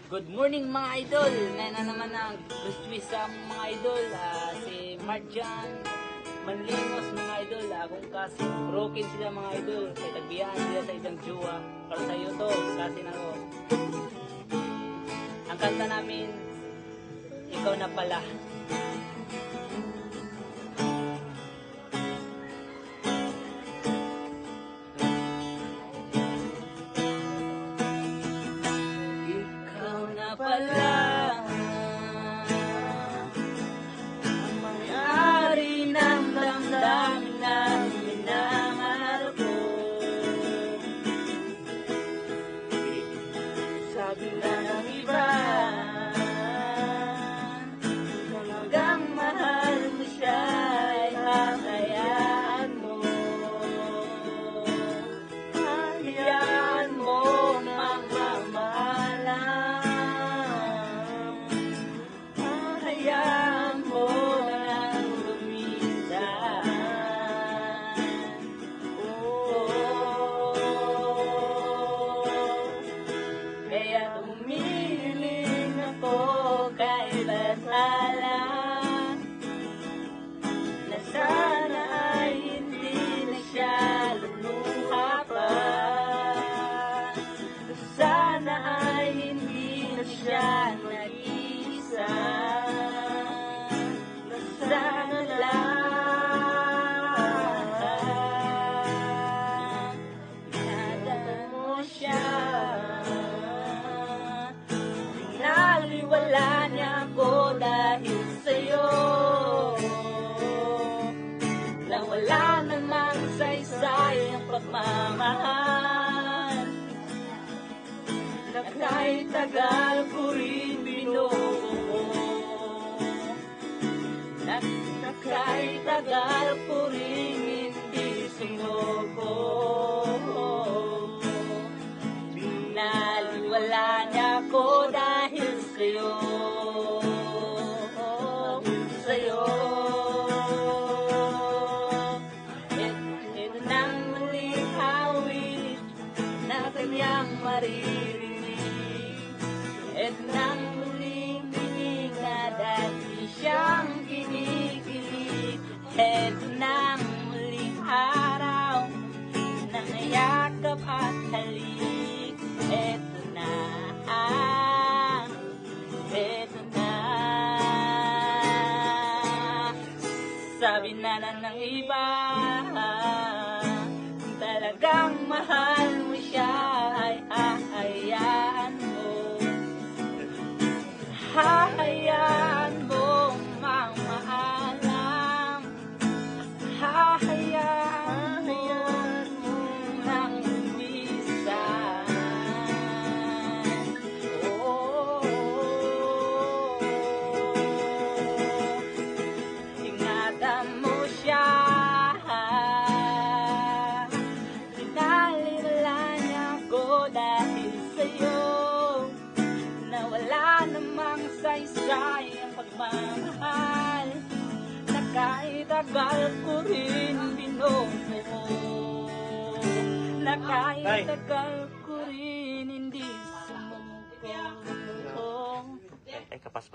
Good morning mga idol! Ngayon na naman ang gusto sa mga idol. Si Marjan Manlimos mga idol. Kung kasi broken sila mga idol. Kaya tagbihan sila sa isang jowa. Para sa iyo to, kasi na ko. Ang kanta namin, Ikaw na Pala. Pala ang may-ari ng damdamin na minamahal ko. Sabi na ng iba, hanggang mahal mo siya ay hahayaan mo. Hayaan mo magmamahalan. Hayaan mo lang lumisan. Kaya umiling ako kahit latala na sana ay hindi na siya luluha pa. Na sana ay hindi na siya nag-iisa. Sana lang inadala mo siya. Pinaliwala niya ako dahil sa'yo. Nawala namang saysay ang pagmamahal na kahit tagal ko rin binubuo. Na kahit tagal ko rin hindi sinuko. Binaliwala niya ako dahil sa'yo. Sa'yo. Ito nang muling hawit na kanyang maririnig. Ito nang muling tinig na dati siyang kinikilig. Ito nang muling araw na nayakap at halik. Ito na, ito na. Sabi na ng iba, kung talagang mahal mo siya ay hahayaan mo. Hahayaan mo mamahalang. Hahayaan mo nang lumisan. Ingatan mo siya. Pinaliwala niya ako dahil sa'yo. Nawala namang saysay ang pagmamahal na kahit tagal ko rin binubuo. Na kahit tagal ko rin hindi sumuko. Ay, kapaspas.